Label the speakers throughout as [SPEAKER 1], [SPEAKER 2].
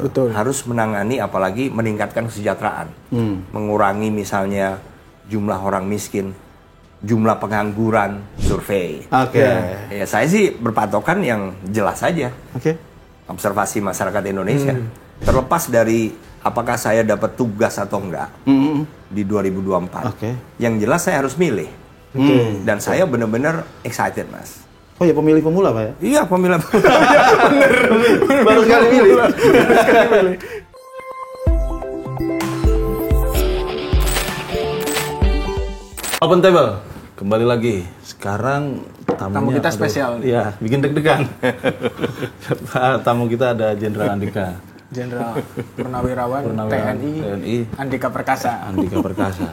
[SPEAKER 1] Betul.
[SPEAKER 2] harus menangani apalagi meningkatkan kesejahteraan, mengurangi misalnya jumlah orang miskin, jumlah pengangguran, survei. Ya, saya sih berpatokan yang jelas saja. Observasi masyarakat Indonesia. Terlepas dari apakah saya dapat tugas atau enggak di 2024. Yang jelas saya harus milih. Dan saya benar-benar excited, Mas.
[SPEAKER 3] Oh ya, pemilih pemula Pak ya?
[SPEAKER 2] Iya, pemilih.
[SPEAKER 3] Bener. Baru sekali milih. Open table, kembali lagi. Sekarang
[SPEAKER 1] Tamu kita spesial.
[SPEAKER 3] Iya, bikin deg-degan. Tamu kita ada Jenderal Andika.
[SPEAKER 1] Jenderal Purnawirawan TNI Andika Perkasa.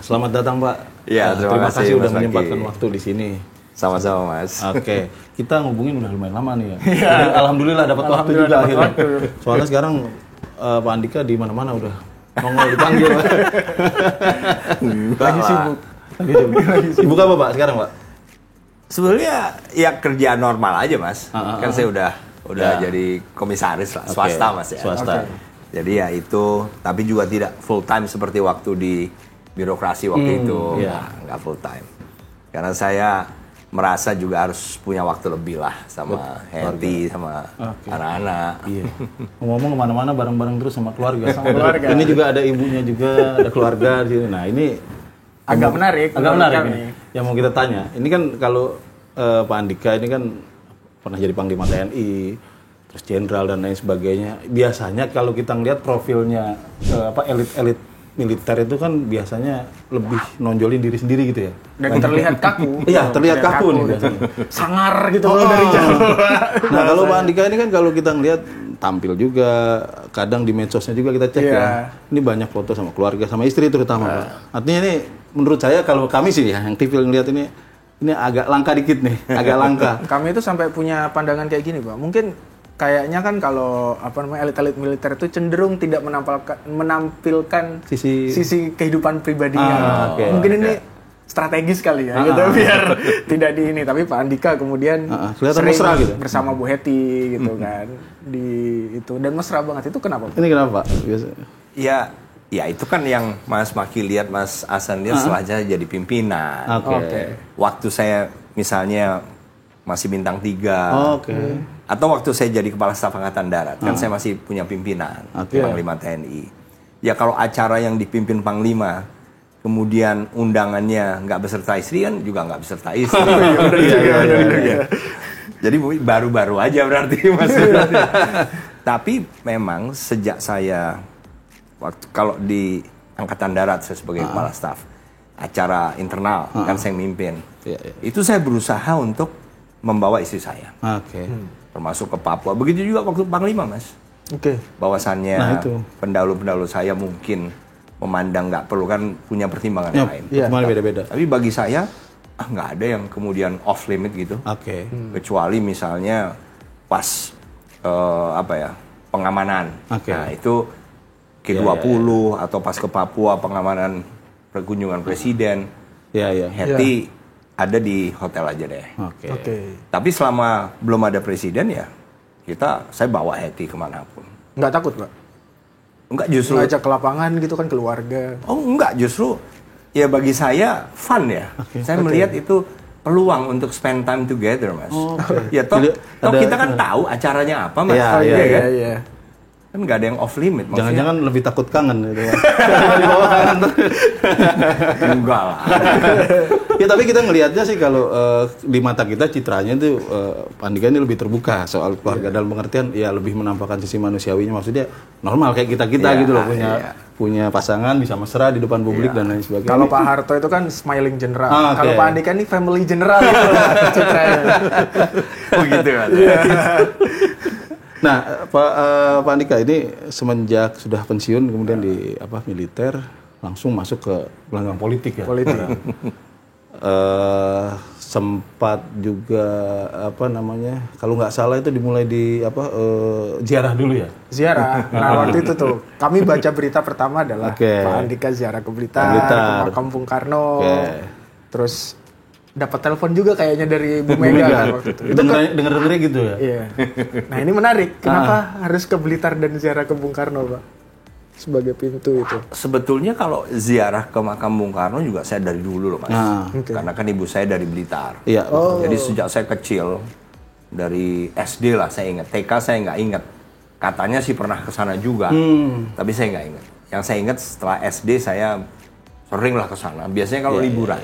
[SPEAKER 3] Selamat datang Pak.
[SPEAKER 2] Ya, terima kasih
[SPEAKER 3] sudah
[SPEAKER 2] Mas
[SPEAKER 3] menyempatkan
[SPEAKER 2] Maki.
[SPEAKER 3] waktu di sini.
[SPEAKER 2] Sama-sama, Mas.
[SPEAKER 3] Oke, kita ngubungin udah lumayan lama nih ya. Jadi, alhamdulillah dapat waktu juga akhirnya. Soalnya sekarang Pak Andika di mana-mana udah nongol dipanggil.
[SPEAKER 1] Lagi sibuk.
[SPEAKER 3] Sibuk apa Pak sekarang Pak?
[SPEAKER 2] Sebenarnya ya kerjaan normal aja, Mas. Kan saya udah jadi komisaris lah, swasta Mas ya.
[SPEAKER 3] Swasta.
[SPEAKER 2] Jadi ya itu, tapi juga tidak full time seperti waktu di birokrasi waktu itu. Nggak full time. Karena saya merasa juga harus punya waktu lebih lah sama Hetty, sama anak-anak.
[SPEAKER 3] Iya. Ngomong kemana-mana bareng-bareng terus sama keluarga. Ini juga ada ibunya juga, ada keluarga di sini. Nah ini
[SPEAKER 1] agak menarik
[SPEAKER 3] ini. Yang mau kita tanya, ini kan kalau Pak Andika ini kan pernah jadi Panglima TNI, terus Jenderal dan lain sebagainya. Biasanya kalau kita ngelihat profilnya elit-elit militer itu kan biasanya lebih nonjolin diri sendiri gitu ya.
[SPEAKER 1] Dan terlihat kaku.
[SPEAKER 3] Iya, terlihat kaku nih biasanya.
[SPEAKER 1] Sangar gitu loh dari jauh.
[SPEAKER 3] Nah, kalau Pak Andika ini kan kalau kita ngelihat tampil juga, kadang di medsosnya juga kita cek ya. Ini banyak foto sama keluarga, sama istri terutama. Pak. Artinya ini menurut saya kalau kami sih ya yang TV ngelihat ini agak langka dikit nih, agak langka.
[SPEAKER 1] Kami itu sampai punya pandangan kayak gini, Pak. Mungkin kayaknya kan kalau elit-elit militer itu cenderung tidak menampilkan sisi kehidupan pribadinya. Mungkin ini strategis kali ya, gitu biar tidak di ini. Tapi Pak Andika kemudian
[SPEAKER 3] kelihatan
[SPEAKER 1] sering
[SPEAKER 3] mesra gitu
[SPEAKER 1] bersama Bu Hetty gitu kan di itu, dan mesra banget. Itu kenapa?
[SPEAKER 3] Ini kenapa? Biasa.
[SPEAKER 2] Ya itu kan yang Mas Maki lihat, Mas Hasan lihat setelah saya jadi pimpinan. Waktu saya misalnya masih bintang 3. Atau waktu saya jadi Kepala Staf Angkatan Darat, kan saya masih punya pimpinan, Panglima TNI. Ya kalau acara yang dipimpin Panglima, kemudian undangannya nggak beserta istri, kan juga nggak beserta istri. Jadi baru-baru aja berarti Mas. Tapi memang sejak saya, kalau di Angkatan Darat saya sebagai Kepala Staf, acara internal kan saya mimpin. Itu saya berusaha untuk membawa istri saya. Termasuk ke Papua. Begitu juga waktu Panglima, Mas. Bahwasannya pendahulu-pendahulu saya mungkin memandang nggak perlu, kan punya pertimbangan lain.
[SPEAKER 3] Beda-beda.
[SPEAKER 2] Tapi bagi saya, nggak ada yang kemudian off limit gitu. Kecuali misalnya pas pengamanan. Nah itu G20 atau pas ke Papua pengamanan perkunjungan presiden. Hetty ada di hotel aja deh. Tapi selama belum ada presiden ya saya bawa Hetty kemanapun.
[SPEAKER 1] Nggak takut, Pak?
[SPEAKER 2] Enggak, justru
[SPEAKER 1] ngajak ke lapangan gitu kan, keluarga.
[SPEAKER 2] Enggak, justru ya bagi saya fun ya. Saya melihat itu peluang untuk spend time together, Mas. Ya toh kita kan tahu acaranya apa, Mas. Kan nggak ada yang off limit.
[SPEAKER 3] Jangan-jangan lebih takut kangen gitu ya.
[SPEAKER 2] Enggak lah.
[SPEAKER 3] Ya tapi kita ngelihatnya sih kalau di mata kita citranya itu Pak Andika ini lebih terbuka soal keluarga dalam pengertian ya lebih menampakkan sisi manusiawinya, maksudnya normal kayak kita gitu loh, punya pasangan, bisa mesra di depan publik dan lain sebagainya.
[SPEAKER 1] Kalau Pak Harto itu kan smiling general. Kalau Pak Andika ini family general gitu loh citranya.
[SPEAKER 2] Begitu kan.
[SPEAKER 3] Nah, Pak Andika ini semenjak sudah pensiun kemudian di militer langsung masuk ke gelanggang politik ya. Sempat juga kalau nggak salah itu dimulai di ziarah dulu ya.
[SPEAKER 1] Ziarah. Nah waktu itu tuh kami baca berita pertama adalah Pak Andika ziarah ke Blitar, ke makam Bung Karno. Terus dapat telepon juga kayaknya dari Bu Mega kan waktu itu.
[SPEAKER 3] Dengar-dengarnya gitu ya.
[SPEAKER 1] Iya. Nah ini menarik. Kenapa harus ke Blitar dan ziarah ke Bung Karno, Pak? Sebagai pintu itu.
[SPEAKER 2] Sebetulnya kalau ziarah ke makam Bung Karno juga saya dari dulu loh Mas. Karena kan ibu saya dari Blitar.
[SPEAKER 3] Iya.
[SPEAKER 2] Jadi sejak saya kecil, dari SD lah saya ingat. TK saya nggak ingat. Katanya sih pernah ke sana juga, tapi saya nggak ingat. Yang saya ingat setelah SD saya sering lah ke sana. Biasanya kalau liburan.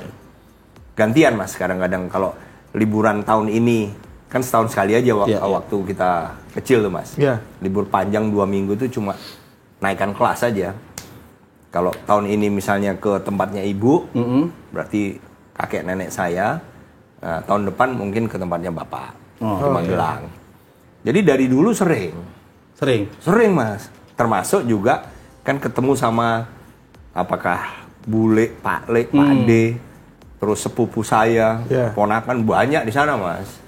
[SPEAKER 2] Gantian Mas, kadang-kadang kalau liburan tahun ini, kan setahun sekali aja waktu kita kecil tuh Mas. Libur panjang 2 minggu itu cuma naikkan kelas aja. Kalau tahun ini misalnya ke tempatnya ibu, berarti kakek nenek saya. Nah, tahun depan mungkin ke tempatnya bapak, ke Magelang. Jadi dari dulu sering Mas. Termasuk juga kan ketemu sama apakah bule, Pak Le, Pak De, terus sepupu saya, ponakan banyak di sana Mas.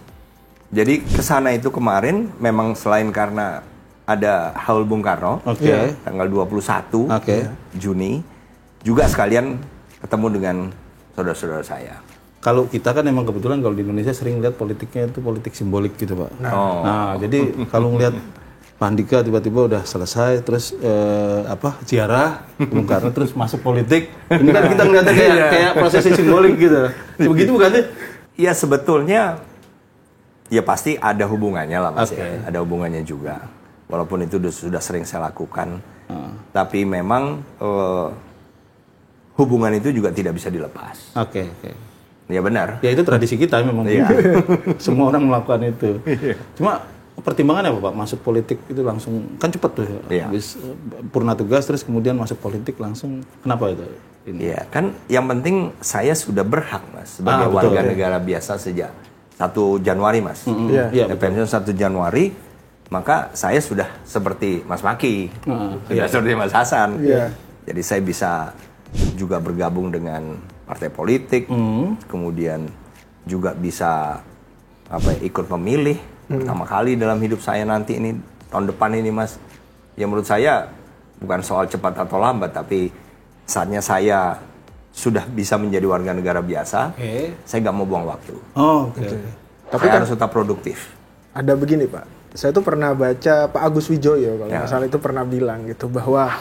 [SPEAKER 2] Jadi kesana itu kemarin memang selain karena ada Haul Bung Karno, tanggal 21 Juni, juga sekalian ketemu dengan saudara-saudara saya.
[SPEAKER 3] Kalau kita kan emang kebetulan kalau di Indonesia sering lihat politiknya itu politik simbolik gitu Pak. Nah jadi kalau ngelihat Pak Andika tiba-tiba udah selesai, terus ziarah Bung Karno, terus masuk politik, ini kan kita ngeliatnya kayak prosesi simbolik gitu. Begitu bukan sih?
[SPEAKER 2] Ya sebetulnya, ya pasti ada hubungannya lah Mas ya. Ada hubungannya juga. Walaupun itu sudah sering saya lakukan, tapi memang hubungan itu juga tidak bisa dilepas. Ya benar.
[SPEAKER 3] Ya itu tradisi kita memang. Semua orang melakukan itu. Cuma pertimbangannya apa Pak? Masuk politik itu langsung, kan cepat tuh habis purna tugas terus kemudian masuk politik langsung. Kenapa itu?
[SPEAKER 2] Iya, kan yang penting saya sudah berhak Mas sebagai warga negara biasa sejak 1 Januari Mas. Pensiun 1 Januari. Maka saya sudah seperti Mas Maki, sudah seperti Mas Hasan. Jadi saya bisa juga bergabung dengan partai politik, kemudian juga bisa ikut memilih pertama kali dalam hidup saya nanti ini tahun depan ini Mas. Ya menurut saya bukan soal cepat atau lambat, tapi saatnya saya sudah bisa menjadi warga negara biasa. Saya nggak mau buang waktu. Tapi kan harus tetap produktif.
[SPEAKER 1] Ada begini Pak. Saya tuh pernah baca Pak Agus Wijoyo kalau nggak salah itu pernah bilang gitu bahwa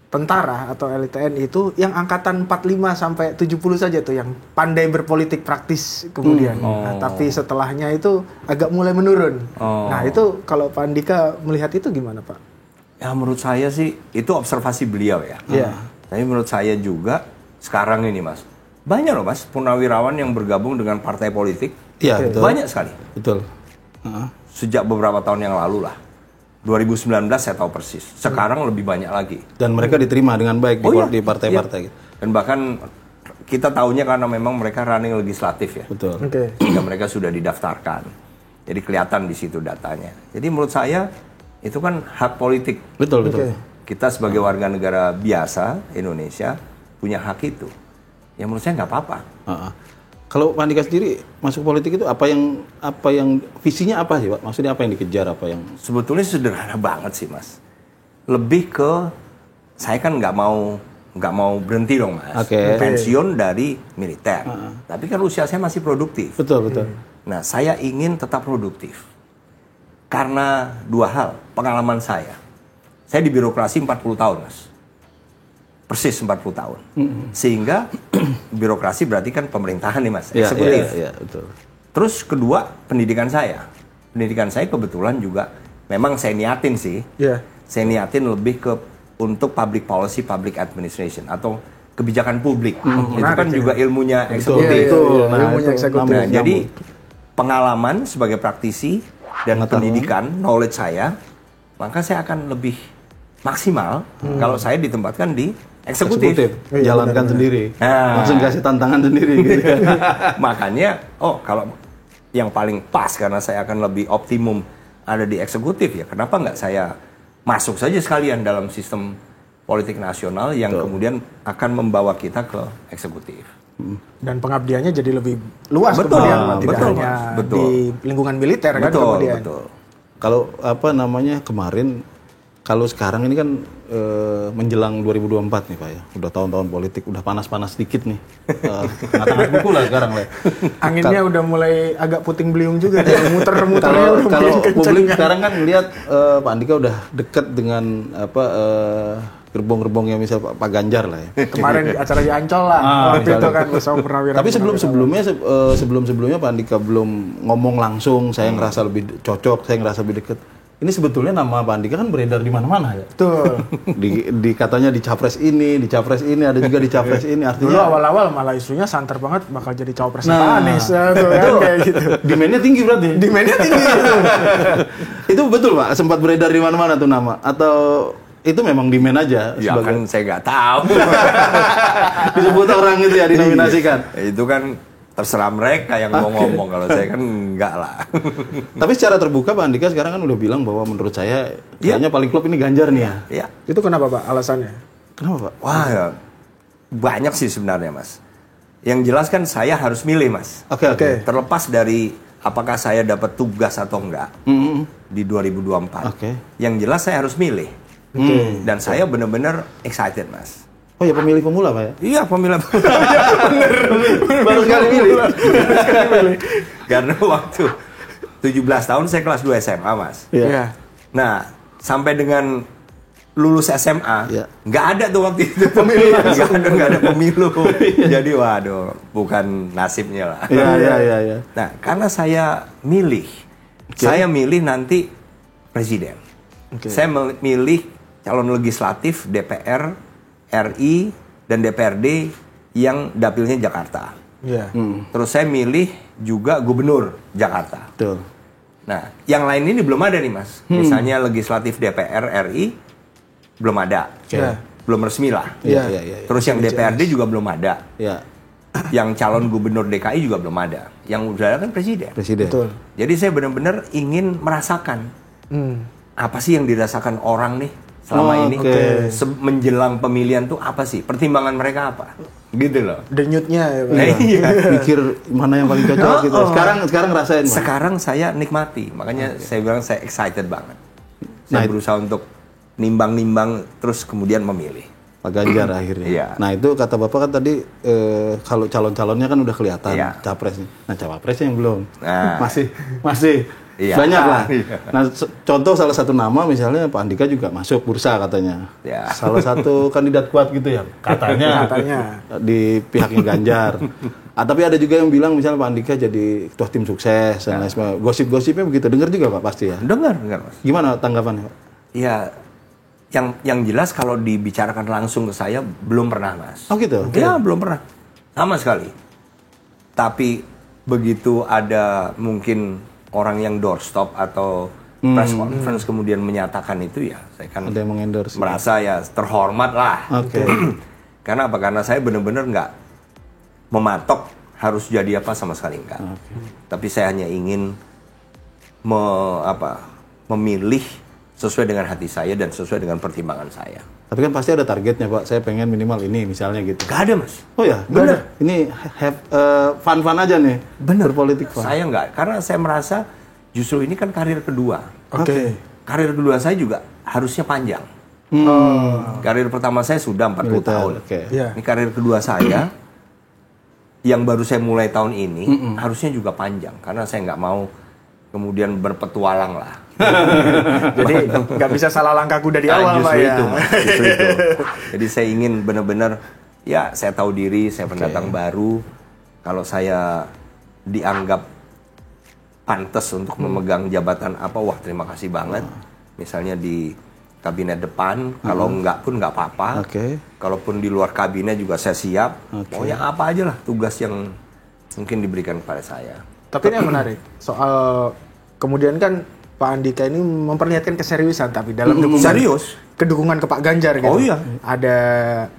[SPEAKER 1] tentara atau elit TNI itu yang angkatan 45 sampai 70 saja tuh yang pandai berpolitik praktis kemudian. Nah, tapi setelahnya itu agak mulai menurun. Nah, itu kalau Pak Andika melihat itu gimana, Pak?
[SPEAKER 2] Ya menurut saya sih itu observasi beliau ya. Tapi menurut saya juga sekarang ini Mas, banyak loh Mas purnawirawan yang bergabung dengan partai politik.
[SPEAKER 3] Betul.
[SPEAKER 2] Banyak sekali.
[SPEAKER 3] Betul.
[SPEAKER 2] Sejak beberapa tahun yang lalu lah. 2019 saya tahu persis. Sekarang lebih banyak lagi.
[SPEAKER 3] Dan mereka diterima dengan baik di partai-partai. Gitu.
[SPEAKER 2] Dan bahkan kita tahunya karena memang mereka running legislatif ya.
[SPEAKER 3] Betul.
[SPEAKER 2] Sehingga mereka sudah didaftarkan. Jadi kelihatan di situ datanya. Jadi menurut saya itu kan hak politik.
[SPEAKER 3] Betul.
[SPEAKER 2] Kita sebagai warga negara biasa Indonesia punya hak itu. Ya menurut saya nggak apa-apa.
[SPEAKER 3] Kalau Pak Andika sendiri masuk politik itu apa yang visinya apa sih Pak? Maksudnya apa yang dikejar, apa yang?
[SPEAKER 2] Sebetulnya sederhana banget sih Mas. Lebih ke saya kan nggak mau berhenti dong Mas. Pensiun dari militer. Tapi kan usia saya masih produktif.
[SPEAKER 3] Betul.
[SPEAKER 2] Nah saya ingin tetap produktif. Karena 2 hal, pengalaman saya. Saya di birokrasi 40 tahun Mas. Persis 40 tahun. Sehingga birokrasi berarti kan pemerintahan nih Mas, eksekutif.
[SPEAKER 3] Iya, betul.
[SPEAKER 2] Terus kedua, pendidikan saya. Pendidikan saya kebetulan juga memang saya niatin sih. Saya niatin lebih untuk public policy, public administration atau kebijakan publik. Itu kan juga ilmunya eksekutif.
[SPEAKER 1] Ilmunya eksekutif.
[SPEAKER 2] Nah, jadi pengalaman sebagai praktisi dan pendidikan, knowledge saya, maka saya akan lebih maksimal kalau saya ditempatkan di eksekutif.
[SPEAKER 3] Jalankan sendiri. Langsung kasih tantangan sendiri gitu.
[SPEAKER 2] Makanya kalau yang paling pas karena saya akan lebih optimum ada di eksekutif ya kenapa nggak saya masuk saja sekalian dalam sistem politik nasional yang kemudian akan membawa kita ke eksekutif.
[SPEAKER 1] Dan pengabdiannya jadi lebih luas kemudian tidak hanya di lingkungan militer kan kemudian.
[SPEAKER 3] Kalau kemarin Kalau sekarang ini kan menjelang 2024 nih Pak ya, udah tahun-tahun politik, udah panas-panas dikit nih, tengah-tengah buku lah sekarang lah.
[SPEAKER 1] Anginnya udah mulai agak puting beliung juga, muter-muter.
[SPEAKER 3] Kalau publik sekarang kan lihat Pak Andika udah deket dengan gerbong-gerbongnya misal Pak Ganjar lah ya.
[SPEAKER 1] Kemarin di acara di Ancol lah, waktu itu kan bersama Purnawirawan.
[SPEAKER 3] Tapi sebelum-sebelumnya Pak Andika belum ngomong langsung, saya ngerasa lebih cocok, saya ngerasa lebih deket. Ini sebetulnya nama Pak Andika kan beredar di mana-mana ya.
[SPEAKER 1] Betul.
[SPEAKER 3] di katanya di capres ini, ada juga di capres ini. Artinya
[SPEAKER 1] dulu awal-awal malah isunya santer banget bakal jadi cawapres Pak Anies tuh kan kayak gitu.
[SPEAKER 3] Demand-nya tinggi berarti.
[SPEAKER 1] Demand-nya tinggi.
[SPEAKER 3] Itu betul Pak, sempat beredar di mana-mana tuh nama atau itu memang demand aja?
[SPEAKER 2] Ya kan saya nggak tahu.
[SPEAKER 3] Disebut orang itu ya, dinominasikan.
[SPEAKER 2] Itu kan terserah mereka yang mau ngomong, kalau saya kan enggak lah.
[SPEAKER 3] Tapi secara terbuka Pak Andika sekarang kan udah bilang bahwa menurut saya kayaknya paling klop ini Ganjar nih ya.
[SPEAKER 2] Iya.
[SPEAKER 1] Itu kenapa Pak alasannya?
[SPEAKER 3] Kenapa Pak?
[SPEAKER 2] Wah, ya, banyak sih sebenarnya Mas. Yang jelas kan saya harus milih Mas.
[SPEAKER 3] Oke.
[SPEAKER 2] Terlepas dari apakah saya dapat tugas atau enggak di 2024. Yang jelas saya harus milih. Dan saya benar-benar excited Mas.
[SPEAKER 3] Oh ya, pemilih pemula Pak ya?
[SPEAKER 2] Iya, pemilih pemula.
[SPEAKER 3] Baru sekali milih.
[SPEAKER 2] Karena waktu 17 tahun saya kelas 2 SMA Mas.
[SPEAKER 1] Iya.
[SPEAKER 2] Nah, sampai dengan lulus SMA, nggak ada tuh waktu itu
[SPEAKER 3] pemilu.
[SPEAKER 2] nggak ada pemilu. Jadi waduh, bukan nasibnya lah.
[SPEAKER 3] Iya.
[SPEAKER 2] Nah, karena saya milih nanti presiden. Saya milih calon legislatif DPR, RI, dan DPRD yang dapilnya Jakarta.
[SPEAKER 1] Iya.
[SPEAKER 2] Terus saya milih juga gubernur Jakarta.
[SPEAKER 3] Betul.
[SPEAKER 2] Nah, yang lain ini belum ada nih Mas. Misalnya legislatif DPR, RI, belum ada. Belum resmi lah.
[SPEAKER 3] Iya.
[SPEAKER 2] Terus yang DPRD juga belum ada.
[SPEAKER 3] Iya.
[SPEAKER 2] Yang calon gubernur DKI juga belum ada. Yang udah ada kan presiden.
[SPEAKER 1] Betul.
[SPEAKER 2] Jadi saya benar-benar ingin merasakan apa sih yang dirasakan orang nih selama ini menjelang pemilihan tuh apa sih? Pertimbangan mereka apa? Gitu loh.
[SPEAKER 1] Denyutnya ya Pak.
[SPEAKER 2] Iya.
[SPEAKER 3] Pikir mana yang paling cocok gitu. Sekarang ngerasain.
[SPEAKER 2] Sekarang saya nikmati. Makanya saya bilang saya excited banget. Saya berusaha untuk nimbang-nimbang terus kemudian memilih
[SPEAKER 3] Pak Ganjar akhirnya.
[SPEAKER 2] Iya.
[SPEAKER 3] Nah itu kata Bapak kan tadi kalau calon-calonnya kan udah kelihatan capresnya. Nah cawapresnya yang belum. Masih banyak lah. Nah contoh salah satu nama misalnya Pak Andika juga masuk bursa katanya. Salah satu kandidat kuat gitu ya katanya. Di pihaknya Ganjar. Tapi ada juga yang bilang misalnya Pak Andika jadi ketua tim sukses dan lain sebagainya. Gosip-gosipnya begitu. Dengar juga Pak pasti ya?
[SPEAKER 2] Dengar Mas.
[SPEAKER 3] Gimana tanggapannya Pak?
[SPEAKER 2] Ya, yang jelas kalau dibicarakan langsung ke saya belum pernah Mas.
[SPEAKER 3] Oh gitu?
[SPEAKER 2] Ya belum pernah. Sama sekali. Tapi begitu ada mungkin orang yang doorstop atau press conference kemudian menyatakan itu ya saya kan
[SPEAKER 3] ada yang mengendorse
[SPEAKER 2] merasa ya terhormat lah. Karena apa? Karena saya benar-benar nggak mematok harus jadi apa sama sekali enggak. Tapi saya hanya ingin memilih sesuai dengan hati saya dan sesuai dengan pertimbangan saya.
[SPEAKER 3] Tapi kan pasti ada targetnya Pak. Saya pengen minimal ini misalnya gitu.
[SPEAKER 2] Gak ada Mas.
[SPEAKER 3] Oh ya, bener. Ini fun-fun aja nih.
[SPEAKER 2] Bener.
[SPEAKER 3] Berpolitik fun.
[SPEAKER 2] Saya enggak, karena saya merasa justru ini kan karir kedua. Karir kedua saya juga harusnya panjang. Karir pertama saya sudah 40 tahun. Ini karir kedua saya yang baru saya mulai tahun ini harusnya juga panjang. Karena saya nggak mau kemudian berpetualang lah.
[SPEAKER 1] Jadi nggak bisa salah langkahku dari awal Pak ya.
[SPEAKER 2] Justru itu. Jadi saya ingin benar-benar ya saya tahu diri, saya pendatang baru. Kalau saya dianggap pantas untuk memegang jabatan apa, wah terima kasih banget. Misalnya di kabinet depan, kalau enggak pun nggak apa-apa. Kalaupun di luar kabinet juga saya siap. Pokoknya apa aja lah tugas yang mungkin diberikan kepada saya.
[SPEAKER 1] Tapi ini yang menarik soal kemudian kan Pak Andika ini memperlihatkan keseriusan tapi dalam dukungan ke Pak Ganjar gitu. Ada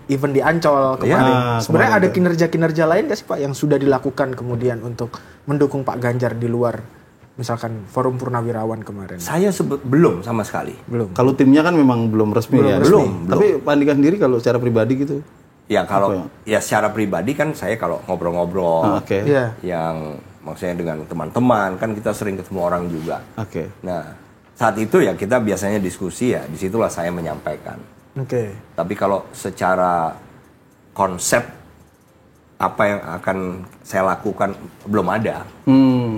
[SPEAKER 1] event di Ancol kemarin. Sebenarnya ada kinerja-kinerja lain nggak sih Pak yang sudah dilakukan kemudian untuk mendukung Pak Ganjar di luar misalkan Forum Purnawirawan kemarin?
[SPEAKER 2] Saya belum sama sekali.
[SPEAKER 1] Belum.
[SPEAKER 3] Kalau timnya kan memang belum resmi ya.
[SPEAKER 2] Belum.
[SPEAKER 3] Tapi Pak Andika sendiri kalau secara pribadi gitu?
[SPEAKER 2] Ya kalau ya secara pribadi kan saya kalau ngobrol-ngobrol yang maksudnya dengan teman-teman kan kita sering ketemu orang juga. Nah saat itu ya kita biasanya diskusi ya, disitulah saya menyampaikan. Tapi kalau secara konsep apa yang akan saya lakukan belum ada,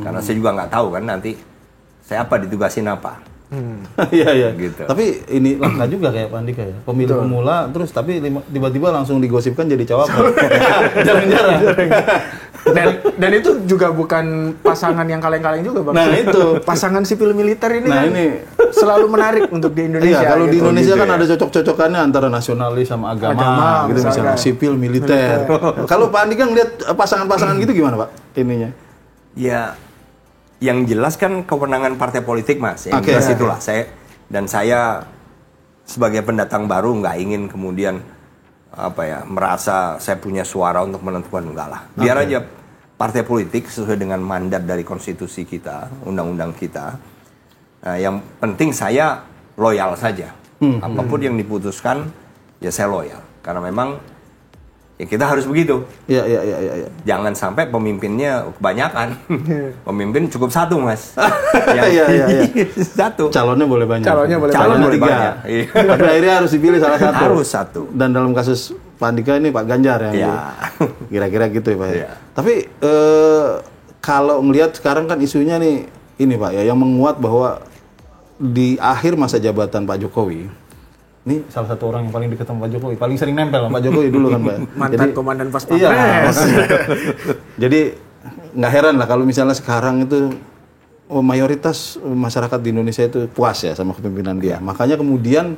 [SPEAKER 2] karena saya juga nggak tahu kan nanti saya apa ditugasin apa.
[SPEAKER 3] Iya.
[SPEAKER 2] Gitu.
[SPEAKER 3] Tapi ini langka juga kayak Pak Andika ya. Pemilih pemula terus tapi tiba-tiba langsung digosipkan jadi cawapres. Jarang-jarang.
[SPEAKER 1] Dan itu juga bukan pasangan yang kaleng-kaleng juga, Bang.
[SPEAKER 3] Nah, itu
[SPEAKER 1] pasangan sipil militer ini
[SPEAKER 3] ini
[SPEAKER 1] selalu menarik untuk di Indonesia.
[SPEAKER 3] Iya, kalau
[SPEAKER 1] gitu.
[SPEAKER 3] di Indonesia
[SPEAKER 1] gitu
[SPEAKER 3] kan ada cocok-cocokannya antara nasionalis sama agama gitu misalnya sipil militer. Kalau Pak Andika ngeliat pasangan-pasangan gitu gimana, Pak? Ininya.
[SPEAKER 2] Ya, yang jelas kan kewenangan partai politik, Mas. Yang jelas itulah saya sebagai pendatang baru nggak ingin kemudian merasa saya punya suara untuk menentukan, enggak lah. Biar aja partai politik sesuai dengan mandat dari konstitusi kita, undang-undang kita. Yang penting saya loyal saja. Apapun yang diputuskan ya saya loyal. Karena memang ya kita harus begitu.
[SPEAKER 3] Iya.
[SPEAKER 2] Jangan sampai pemimpinnya kebanyakan. Pemimpin cukup satu, Mas.
[SPEAKER 3] Iya.
[SPEAKER 2] Satu.
[SPEAKER 3] Calonnya boleh banyak.
[SPEAKER 1] Calonnya boleh
[SPEAKER 3] banyak. Tapi akhirnya harus dipilih salah satu.
[SPEAKER 2] Harus satu.
[SPEAKER 3] Dan dalam kasus Pak Andika ini Pak Ganjar yang kira-kira gitu ya, Pak.
[SPEAKER 2] Ya.
[SPEAKER 3] Tapi kalau melihat sekarang kan isunya nih ini Pak ya, yang menguat bahwa di akhir masa jabatan Pak Jokowi, ini salah satu orang yang paling dekat sama Pak Jokowi, paling sering nempel sama Pak Jokowi dulu kan, Pak.
[SPEAKER 1] Mantan komandan pas Pampres.
[SPEAKER 3] Iya. Jadi nggak heran lah kalau misalnya sekarang itu mayoritas masyarakat di Indonesia itu puas ya sama kepemimpinan dia. Makanya kemudian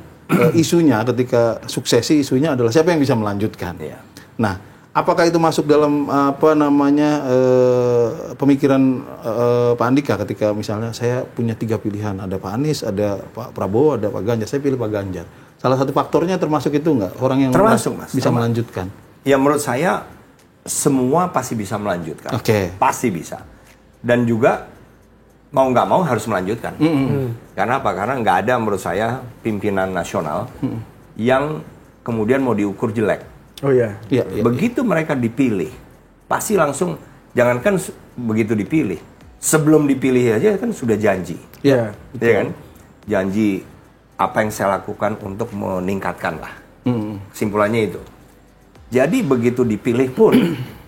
[SPEAKER 3] isunya ketika suksesi isunya adalah siapa yang bisa melanjutkan. Nah, apakah itu masuk dalam pemikiran Pak Andika ketika misalnya saya punya 3 pilihan, ada Pak Anies, ada Pak Prabowo, ada Pak Ganjar, saya pilih Pak Ganjar. Salah satu faktornya termasuk itu nggak? Orang yang
[SPEAKER 2] termasuk, Mas,
[SPEAKER 3] bisa melanjutkan.
[SPEAKER 2] Ya menurut saya semua pasti bisa melanjutkan. Pasti bisa. Dan juga mau nggak mau harus melanjutkan. Karena apa? Karena nggak ada menurut saya pimpinan nasional yang kemudian mau diukur jelek.
[SPEAKER 1] Oh iya.
[SPEAKER 2] Begitu mereka dipilih, pasti langsung, jangankan begitu dipilih, sebelum dipilih aja kan sudah janji.
[SPEAKER 1] Iya.
[SPEAKER 2] Iya kan? Janji apa yang saya lakukan untuk meningkatkan lah. Kesimpulannya itu. Jadi begitu dipilih pun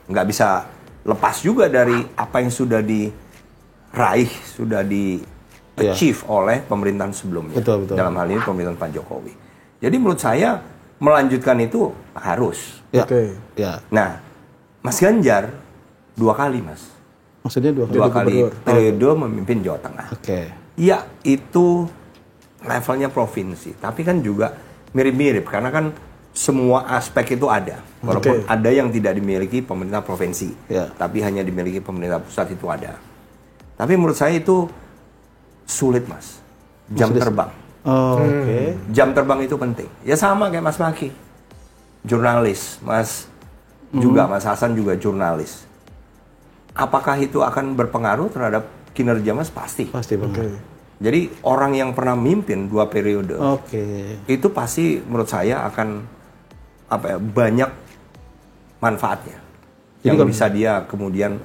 [SPEAKER 2] nggak bisa lepas juga dari apa yang sudah diraih, sudah di-achieve oleh pemerintahan sebelumnya.
[SPEAKER 3] Betul.
[SPEAKER 2] Dalam hal ini pemerintahan Pak Jokowi. Jadi menurut saya melanjutkan itu harus. Nah, Mas Ganjar 2 kali, Mas.
[SPEAKER 3] Maksudnya 2
[SPEAKER 2] kali periode memimpin Jawa Tengah. Ya, itu levelnya provinsi. Tapi kan juga mirip-mirip. Karena kan semua aspek itu ada. Walaupun ada yang tidak dimiliki pemerintah provinsi. Tapi hanya dimiliki pemerintah pusat itu ada. Tapi menurut saya itu sulit, Mas. Jam terbang. Jam terbang itu penting. Ya sama kayak Mas Maki. Jurnalis. Juga Mas Hasan juga jurnalis. Apakah itu akan berpengaruh terhadap kinerja Mas? Pasti. Jadi orang yang pernah mimpin 2 periode, itu pasti menurut saya akan banyak manfaatnya. Yang bisa dia kemudian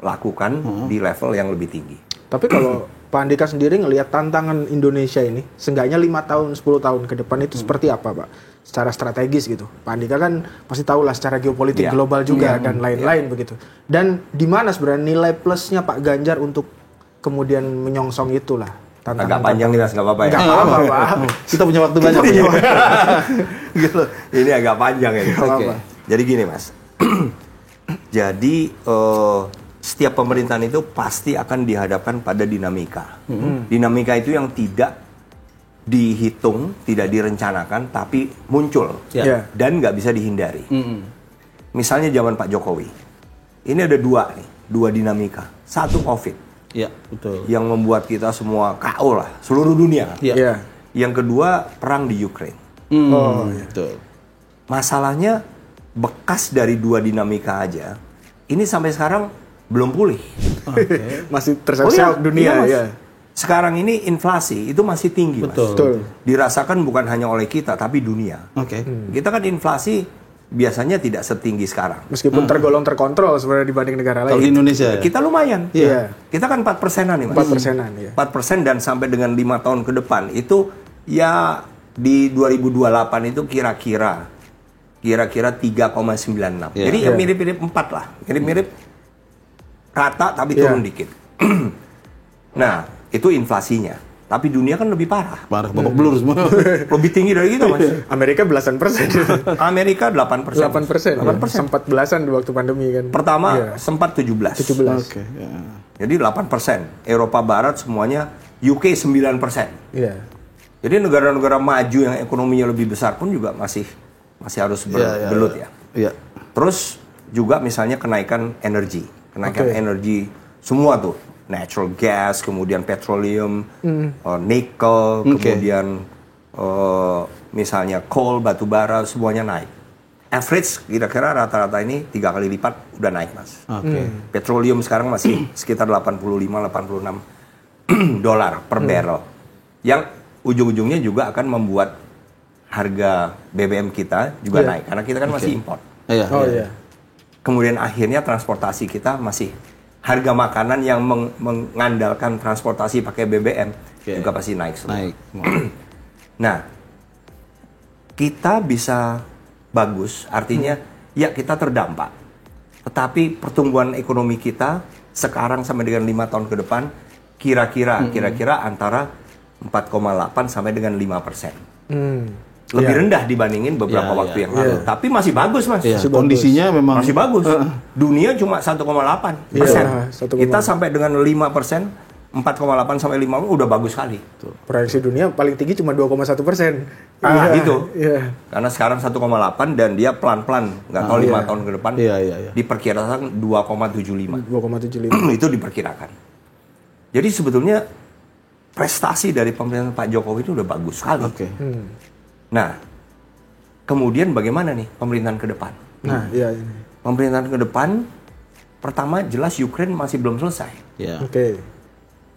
[SPEAKER 2] lakukan di level yang lebih tinggi.
[SPEAKER 1] Tapi kalau Pak Andika sendiri ngelihat tantangan Indonesia ini, seenggaknya 5 tahun, 10 tahun ke depan itu seperti apa, Pak? Secara strategis gitu. Pak Andika kan pasti tahu lah secara geopolitik global juga dan lain-lain begitu. Dan di mana sebenarnya nilai plusnya Pak Ganjar untuk kemudian menyongsong itulah?
[SPEAKER 2] Agak panjang nih, Mas, nggak apa-apa ya?
[SPEAKER 1] Nggak apa-apa, Pak.
[SPEAKER 3] Kita punya waktu banyak.
[SPEAKER 2] Gitu. Ini agak panjang ya. Jadi gini, Mas. Jadi setiap pemerintahan itu pasti akan dihadapkan pada dinamika. Dinamika itu yang tidak dihitung, tidak direncanakan, tapi muncul dan nggak bisa dihindari. Misalnya zaman Pak Jokowi, ini ada 2 dinamika. 1 COVID, yang membuat kita semua KO lah, seluruh dunia. Yang kedua perang di Ukraine. Masalahnya bekas dari 2 dinamika aja, ini sampai sekarang belum pulih.
[SPEAKER 1] Masih terseok dunia.
[SPEAKER 2] Sekarang ini inflasi itu masih tinggi, Mas. Dirasakan bukan hanya oleh kita tapi dunia. Kita kan inflasi biasanya tidak setinggi sekarang.
[SPEAKER 1] Meskipun tergolong terkontrol sebenarnya dibanding negara lain.
[SPEAKER 3] Kalau di Indonesia
[SPEAKER 2] Kita lumayan.
[SPEAKER 1] Iya.
[SPEAKER 2] Kita kan 4%-an nih Mas.
[SPEAKER 1] 4%-an ya.
[SPEAKER 2] 4% dan sampai dengan 5 tahun ke depan itu ya di 2028 itu kira-kira 3,96.
[SPEAKER 3] Yeah.
[SPEAKER 2] Jadi ya mirip-mirip 4 lah. Mirip-mirip rata tapi turun dikit. Nah, itu inflasinya. Tapi dunia kan lebih parah.
[SPEAKER 3] Parah, babak belur semua.
[SPEAKER 2] Lebih tinggi dari kita, Mas.
[SPEAKER 1] Amerika belasan persen.
[SPEAKER 2] Amerika 8%.
[SPEAKER 1] 8%. 8%. Sempat belasan di waktu pandemi kan.
[SPEAKER 2] Pertama sempat 17.
[SPEAKER 3] Oke, ya.
[SPEAKER 2] Jadi 8%. Eropa Barat semuanya, UK 9%.
[SPEAKER 1] Iya.
[SPEAKER 2] Jadi negara-negara maju yang ekonominya lebih besar pun juga masih harus bergelut ya.
[SPEAKER 3] Iya.
[SPEAKER 2] Terus juga misalnya kenaikan energi. Energi semua tuh. Natural gas, kemudian petroleum, nikel, kemudian misalnya coal, batu bara, semuanya naik. Average kira-kira rata-rata ini 3 kali lipat udah naik, Mas. Petroleum sekarang masih sekitar 85-86 dolar per barrel. Yang ujung-ujungnya juga akan membuat harga BBM kita juga naik karena kita kan masih import.
[SPEAKER 1] Iya.
[SPEAKER 2] Kemudian akhirnya transportasi kita masih harga makanan yang mengandalkan transportasi pakai BBM juga pasti naik semua. Nah, kita bisa bagus, artinya ya kita terdampak. Tetapi pertumbuhan ekonomi kita sekarang sampai dengan 5 tahun ke depan kira-kira antara 4,8 sampai dengan 5%. Lebih rendah dibandingin beberapa waktu yang lalu. Tapi masih bagus, Mas.
[SPEAKER 3] Kondisinya memang
[SPEAKER 2] masih bagus. Dunia cuma 1,8%. Kita sampai dengan 5%, 4,8 sampai 5 udah bagus sekali.
[SPEAKER 1] Proyeksi dunia paling tinggi cuma 2,1%.
[SPEAKER 2] Gitu. Karena sekarang 1,8 dan dia pelan-pelan, nggak tahu 5 tahun ke depan diperkirakan 2,75.
[SPEAKER 1] 2,75.
[SPEAKER 2] Itu diperkirakan. Jadi sebetulnya prestasi dari pemerintahan Pak Jokowi itu udah bagus sekali. Nah, kemudian bagaimana nih pemerintahan ke depan?
[SPEAKER 1] Nah, iya.
[SPEAKER 2] Pemerintahan ke depan, pertama jelas Ukraine masih belum selesai.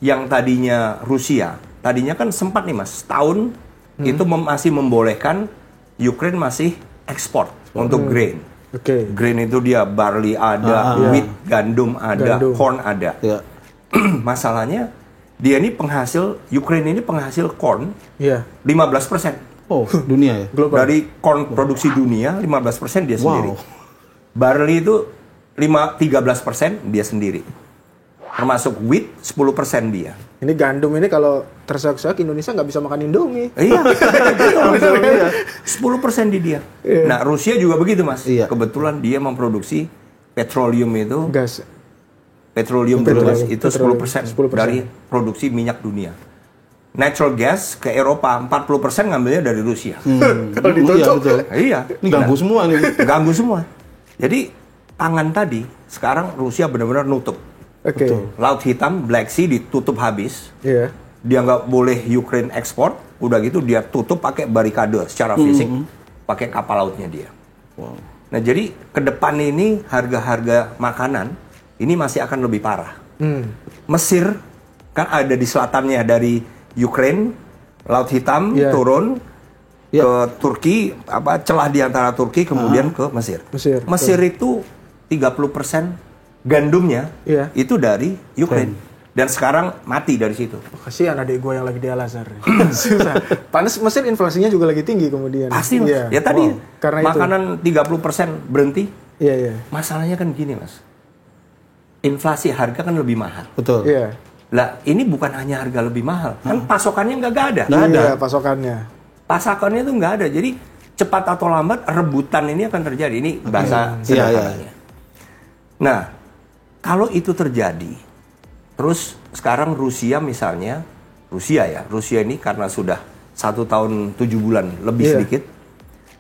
[SPEAKER 2] Yang tadinya Rusia, tadinya kan sempat nih Mas, setahun itu masih membolehkan Ukraine masih ekspor untuk grain. Grain itu dia barley ada, wheat, gandum ada, corn ada. Masalahnya dia ini Ukraine ini penghasil corn 15%.
[SPEAKER 3] Oh, dunia ya?
[SPEAKER 1] Global.
[SPEAKER 2] Dari corn produksi dunia, 15% dia sendiri. Barley itu 13% dia sendiri. Termasuk wheat, 10% dia.
[SPEAKER 1] Ini gandum ini kalau terseok-seok Indonesia nggak bisa makan Indomie.
[SPEAKER 2] Iya. 10% di dia. Nah, Rusia juga begitu, Mas. Kebetulan dia memproduksi petroleum itu.
[SPEAKER 1] Gas.
[SPEAKER 2] Petroleum itu 10% dari produksi minyak dunia. Natural gas ke Eropa 40% ngambilnya dari Rusia.
[SPEAKER 1] Kalau ditutup.
[SPEAKER 2] Iya.
[SPEAKER 3] Ini ganggu semua nih.
[SPEAKER 2] Ganggu semua. Jadi tangan tadi sekarang Rusia benar-benar nutup. Laut Hitam, Black Sea ditutup habis. Dia nggak boleh Ukraine ekspor. Udah gitu dia tutup pakai barikade secara fisik, pakai kapal lautnya dia. Nah jadi ke depan ini harga-harga makanan ini masih akan lebih parah. Mesir kan ada di selatannya dari Ukraine, Laut Hitam turun ke Turki, celah di antara Turki kemudian ke Mesir. Mesir itu 30% gandumnya itu dari Ukraine dan sekarang mati dari situ.
[SPEAKER 1] Kasihan adik gue yang lagi di Al-Azhar. Susah. Panas Mesir inflasinya juga lagi tinggi kemudian.
[SPEAKER 2] Pasti Mas. Ya tadi karena makanan 30% berhenti. Masalahnya kan gini Mas. Inflasi harga kan lebih mahal. Lah, ini bukan hanya harga lebih mahal, kan pasokannya nggak ada.
[SPEAKER 1] Nggak ada pasokannya.
[SPEAKER 2] Pasokannya itu nggak ada, jadi cepat atau lambat rebutan ini akan terjadi. Ini bahasa sederhananya. Nah, kalau itu terjadi, terus sekarang Rusia misalnya, Rusia ini karena sudah 1 tahun 7 bulan lebih sedikit,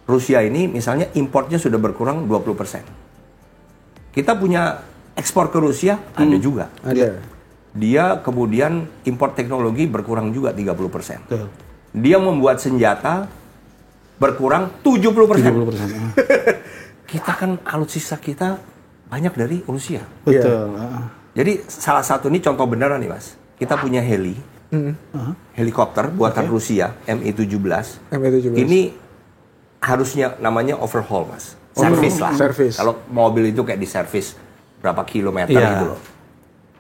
[SPEAKER 2] Rusia ini misalnya importnya sudah berkurang 20%. Kita punya ekspor ke Rusia, ada juga. Dia kemudian import teknologi berkurang juga 30%. Dia membuat senjata berkurang 70%. Kita kan alutsista kita banyak dari Rusia. Jadi salah satu ini contoh beneran nih Mas. Kita punya helikopter buatan Rusia, Mi-17. Ini harusnya namanya overhaul, Mas. Servis lah.
[SPEAKER 1] Service.
[SPEAKER 2] Kalau mobil itu kayak diservis berapa kilometer gitu loh.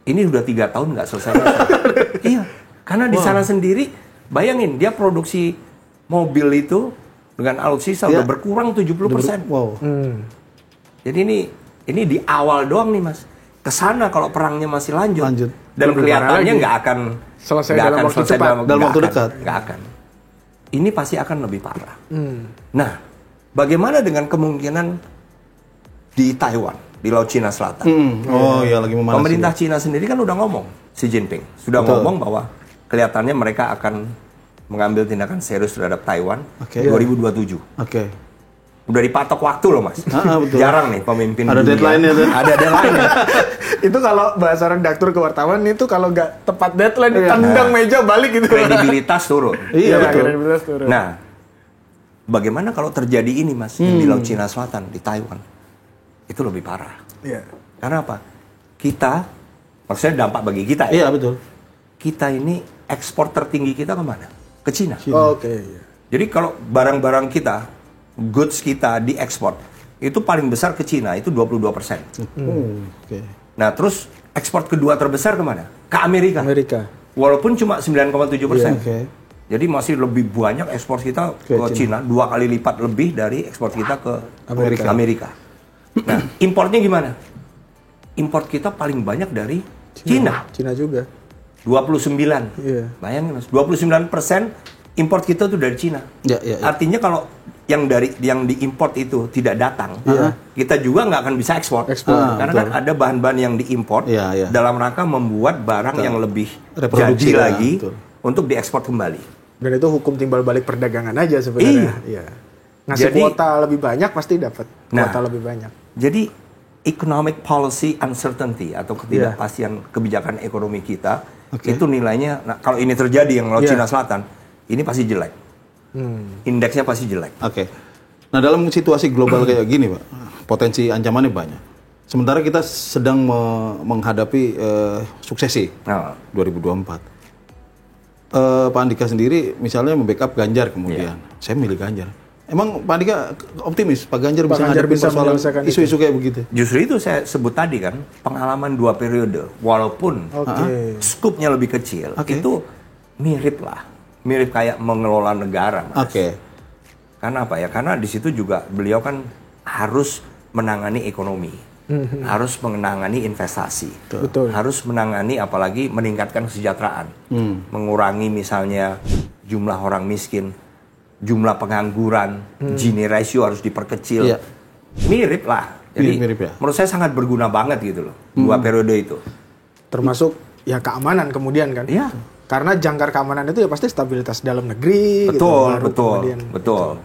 [SPEAKER 2] Ini udah 3 tahun nggak selesai. Iya, karena di sana sendiri, bayangin dia produksi mobil itu dengan alutsista udah berkurang 70%.
[SPEAKER 3] Wow.
[SPEAKER 2] Jadi ini di awal doang nih, Mas. Kesana kalau perangnya masih lanjut. Dan
[SPEAKER 1] Lebih
[SPEAKER 2] kelihatannya nggak akan
[SPEAKER 1] selesai
[SPEAKER 2] nggak
[SPEAKER 1] dalam
[SPEAKER 2] akan
[SPEAKER 1] waktu
[SPEAKER 2] selesai
[SPEAKER 1] cepat.
[SPEAKER 3] Dalam waktu dekat.
[SPEAKER 2] Nggak akan. Ini pasti akan lebih parah. Nah, bagaimana dengan kemungkinan di Taiwan, di Laut Cina Selatan?
[SPEAKER 3] Oh ya, lagi memanas.
[SPEAKER 2] Pemerintah Cina sendiri kan udah ngomong, Xi Jinping sudah ngomong bahwa kelihatannya mereka akan mengambil tindakan serius terhadap Taiwan 2027.
[SPEAKER 3] Oke.
[SPEAKER 2] Udah dipatok waktu loh, Mas.
[SPEAKER 3] Betul.
[SPEAKER 2] Jarang nih pemimpin
[SPEAKER 3] Ada
[SPEAKER 2] dunia.
[SPEAKER 3] deadline-nya tuh.
[SPEAKER 2] Ada deadline-nya.
[SPEAKER 1] Itu kalau bahasa redaktur ke wartawan itu kalau nggak tepat deadline tendang meja balik gitu.
[SPEAKER 2] Kredibilitas turun.
[SPEAKER 3] Iya, betul.
[SPEAKER 1] kredibilitas turun.
[SPEAKER 2] Nah, bagaimana kalau terjadi ini, Mas, di Laut Cina Selatan, di Taiwan? Itu lebih parah.
[SPEAKER 1] Iya.
[SPEAKER 2] Karena apa? Kita, maksudnya dampak bagi kita
[SPEAKER 3] Iya,
[SPEAKER 2] ya.
[SPEAKER 3] betul.
[SPEAKER 2] Kita ini ekspor tertinggi kita kemana? Ke Cina.
[SPEAKER 1] Oke.
[SPEAKER 2] Jadi kalau barang-barang kita, goods kita diekspor, itu paling besar ke Cina, itu 22%.
[SPEAKER 3] Oke.
[SPEAKER 2] Nah, terus ekspor kedua terbesar kemana? Ke Amerika.
[SPEAKER 1] Amerika.
[SPEAKER 2] Walaupun cuma 9,7%.
[SPEAKER 3] Oke.
[SPEAKER 2] Jadi masih lebih banyak ekspor kita ke Cina, 2 kali lipat lebih dari ekspor kita ke Amerika. Nah, importnya gimana? Import kita paling banyak dari Cina.
[SPEAKER 1] Cina juga.
[SPEAKER 2] 29.
[SPEAKER 1] Iya.
[SPEAKER 2] Bayangin, Mas, 29% import kita tuh dari Cina.
[SPEAKER 3] Ya.
[SPEAKER 2] Artinya kalau yang diimport itu tidak datang, kita juga nggak akan bisa ekspor. Karena kan ada bahan-bahan yang diimport dalam rangka membuat barang yang lebih jadi lagi untuk diekspor kembali.
[SPEAKER 1] Dan itu hukum timbal balik perdagangan aja sebenarnya. Iya. Ngasih kuota lebih banyak pasti dapat kuota lebih banyak.
[SPEAKER 2] Jadi economic policy uncertainty atau ketidakpastian kebijakan ekonomi kita itu nilainya, nah, kalau ini terjadi yang Laut Cina Selatan, ini pasti jelek. Indeksnya pasti jelek.
[SPEAKER 3] Oke. Nah, dalam situasi global kayak gini, Pak, potensi ancamannya banyak. Sementara kita sedang menghadapi suksesi 2024. Pak Andika sendiri misalnya membackup Ganjar kemudian. Saya milih Ganjar. Emang Pak Andika optimis Pak Ganjar bisa menyelesaikan isu-isu kayak begitu?
[SPEAKER 2] Justru itu saya sebut tadi kan, pengalaman 2 periode, walaupun skupnya lebih kecil, itu mirip kayak mengelola negara, Mas. Karena apa ya? Karena di situ juga beliau kan harus menangani ekonomi, harus menangani investasi, harus menangani apalagi meningkatkan kesejahteraan, mengurangi misalnya jumlah orang miskin, jumlah pengangguran, Gini ratio harus diperkecil. Mirip lah. Jadi menurut saya sangat berguna banget gitu loh, 2 periode itu.
[SPEAKER 1] Termasuk ya keamanan kemudian kan.
[SPEAKER 2] Iya.
[SPEAKER 1] Karena jangkar keamanan itu ya pasti stabilitas dalam negeri.
[SPEAKER 2] Betul.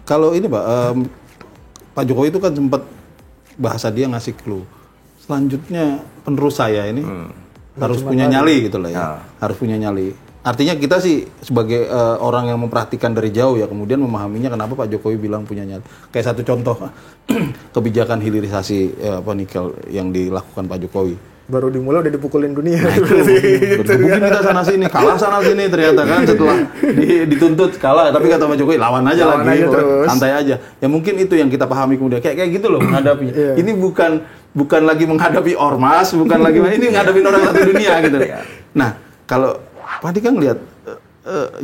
[SPEAKER 3] Kalau ini Pak Jokowi itu kan sempat bahasa dia ngasih clue. Selanjutnya penerus saya ini harus punya nyali gitu lah ya. Harus punya nyali. Artinya kita sih sebagai orang yang memperhatikan dari jauh ya, kemudian memahaminya kenapa Pak Jokowi bilang punya nyali. Kayak satu contoh kebijakan hilirisasi nikel yang dilakukan Pak Jokowi.
[SPEAKER 1] Baru dimulai udah dipukulin dunia.
[SPEAKER 3] Nah, dipukulin kita sana sini, kalah sana sini ternyata kan setelah dituntut kalah, tapi kata Pak Jokowi lawan aja santai aja. Ya mungkin itu yang kita pahami kemudian kayak gitu loh menghadapinya. Ini bukan lagi menghadapi ormas, bukan lagi ini menghadapi orang satu dunia gitu. Nah, kalau Pak Andika ngelihat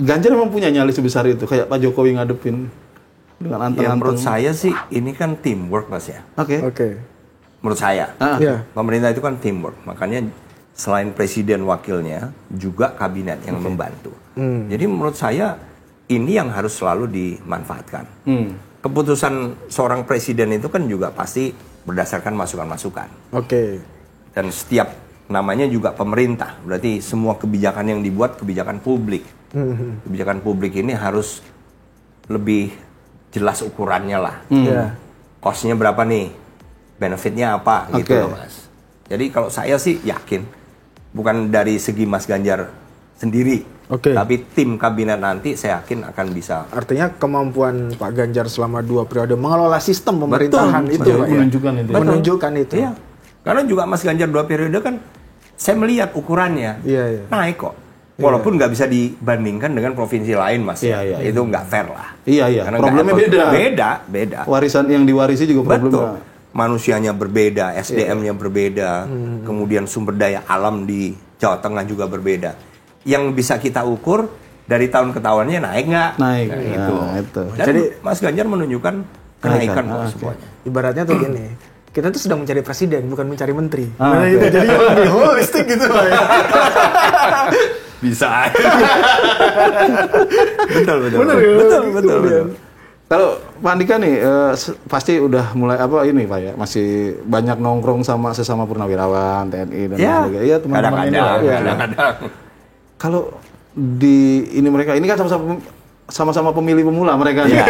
[SPEAKER 3] Ganjar memang punya nyali sebesar itu kayak Pak Jokowi ngadepin dengan anteng-anteng.
[SPEAKER 2] Ya, menurut saya sih ini kan teamwork, Mas ya.
[SPEAKER 1] Oke.
[SPEAKER 2] Menurut saya, pemerintah itu kan teamwork. Makanya selain presiden wakilnya, juga kabinet yang membantu. Jadi menurut saya ini yang harus selalu dimanfaatkan. Keputusan seorang presiden itu kan juga pasti berdasarkan masukan-masukan. Dan setiap namanya juga pemerintah. Berarti semua kebijakan yang dibuat kebijakan publik. Kebijakan publik ini harus lebih jelas ukurannya lah. Cost-nya berapa nih? Benefitnya apa gitu loh, Mas. Jadi kalau saya sih yakin, bukan dari segi Mas Ganjar sendiri, tapi tim kabinet nanti saya yakin akan bisa.
[SPEAKER 1] Artinya kemampuan Pak Ganjar selama 2 periode mengelola sistem pemerintahan itu menunjukkan itu.
[SPEAKER 2] Iya. Karena juga Mas Ganjar 2 periode kan saya melihat ukurannya naik kok. Walaupun nggak bisa dibandingkan dengan provinsi lain, Mas.
[SPEAKER 3] Iya.
[SPEAKER 2] Itu nggak fair lah.
[SPEAKER 3] Iya.
[SPEAKER 2] Karena
[SPEAKER 3] Problemnya
[SPEAKER 2] beda.
[SPEAKER 3] Warisan yang diwarisi juga
[SPEAKER 2] Betul.
[SPEAKER 3] problemnya.
[SPEAKER 2] Manusianya berbeda, SDM-nya berbeda, kemudian sumber daya alam di Jawa Tengah juga berbeda. Yang bisa kita ukur dari tahun ke tahunnya naik nggak?
[SPEAKER 3] Naik.
[SPEAKER 2] Nah,
[SPEAKER 3] itu.
[SPEAKER 2] Dan jadi Mas Ganjar menunjukkan kenaikan kok semuanya.
[SPEAKER 1] Ibaratnya tuh gini, kita tuh sedang mencari presiden, bukan mencari menteri.
[SPEAKER 3] Okay.
[SPEAKER 1] Jadi lebih holistik gitu lah ya.
[SPEAKER 2] Bisa. betul.
[SPEAKER 1] Betul.
[SPEAKER 3] Kalau Pak Andika nih pasti udah mulai ini Pak ya, masih banyak nongkrong sama sesama purnawirawan TNI dan sebagainya. Iya, teman-teman ini lah.
[SPEAKER 2] Kadang-kadang.
[SPEAKER 3] Kalau di ini mereka ini kan sama-sama pemilih pemula mereka nih.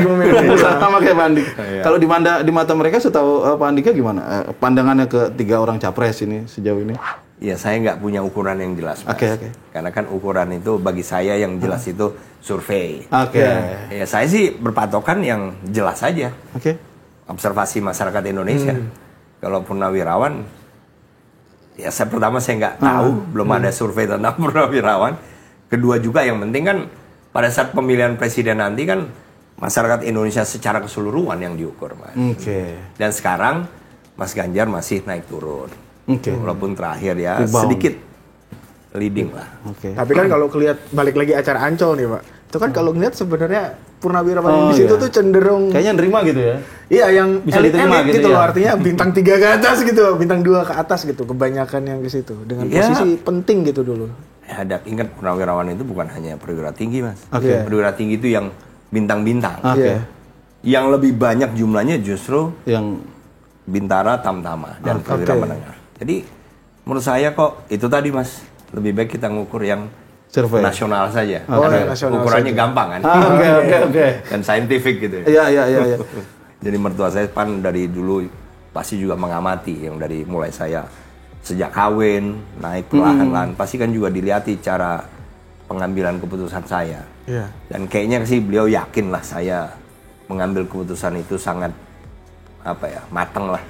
[SPEAKER 3] Pemilih pemula sama kayak Pak Andika. Kalau di mata mereka setahu Pak Andika gimana? Pandangannya ke 3 orang capres ini sejauh ini?
[SPEAKER 2] Ya, saya nggak punya ukuran yang jelas, Mas.
[SPEAKER 3] Oke.
[SPEAKER 2] Karena kan ukuran itu bagi saya yang jelas itu survei.
[SPEAKER 3] Oke.
[SPEAKER 2] Ya, saya sih berpatokan yang jelas saja.
[SPEAKER 3] Oke.
[SPEAKER 2] Observasi masyarakat Indonesia. Kalau purnawirawan, ya pertama saya nggak tahu, belum ada survei tentang purnawirawan. Kedua juga yang penting kan pada saat pemilihan presiden nanti kan masyarakat Indonesia secara keseluruhan yang diukur, Mas.
[SPEAKER 3] Oke.
[SPEAKER 2] Dan sekarang Mas Ganjar masih naik turun.
[SPEAKER 3] Oke.
[SPEAKER 2] Walaupun terakhir ya
[SPEAKER 3] Rebound.
[SPEAKER 2] sedikit leading lah.
[SPEAKER 3] Oke.
[SPEAKER 1] Tapi kan kalau kelihat balik lagi acara Ancol nih Pak, itu kan kalau ngeliat sebenarnya purnawirawan di situ tuh cenderung
[SPEAKER 3] kayaknya nerima gitu ya.
[SPEAKER 1] Iya, yang
[SPEAKER 3] bisa diterima
[SPEAKER 1] elit
[SPEAKER 3] gitu
[SPEAKER 1] loh,
[SPEAKER 3] ya.
[SPEAKER 1] artinya bintang 3 ke atas gitu, bintang 2 ke atas gitu, kebanyakan yang ke situ dengan posisi penting gitu dulu.
[SPEAKER 2] Ya, dan ingat purnawirawan itu bukan hanya perwira tinggi, Mas.
[SPEAKER 3] Oke.
[SPEAKER 2] Perwira tinggi itu yang bintang-bintang.
[SPEAKER 3] Oke.
[SPEAKER 2] Yang lebih banyak jumlahnya justru
[SPEAKER 3] Yang
[SPEAKER 2] bintara, tamtama, dan perwira menengah. Jadi menurut saya kok itu tadi, Mas, lebih baik kita ngukur yang
[SPEAKER 3] survei
[SPEAKER 2] nasional saja.
[SPEAKER 1] Oh,
[SPEAKER 2] Karena
[SPEAKER 1] nasional
[SPEAKER 2] ukurannya
[SPEAKER 1] saja.
[SPEAKER 2] gampang kan.
[SPEAKER 3] Oke.
[SPEAKER 2] Dan saintifik gitu ya.
[SPEAKER 3] Iya.
[SPEAKER 2] Jadi mertua saya pan dari dulu pasti juga mengamati yang dari mulai saya sejak kawin naik perlahan-lahan pasti kan juga dilihati cara pengambilan keputusan saya.
[SPEAKER 1] Iya.
[SPEAKER 2] Dan kayaknya sih beliau yakin lah saya mengambil keputusan itu sangat matang lah.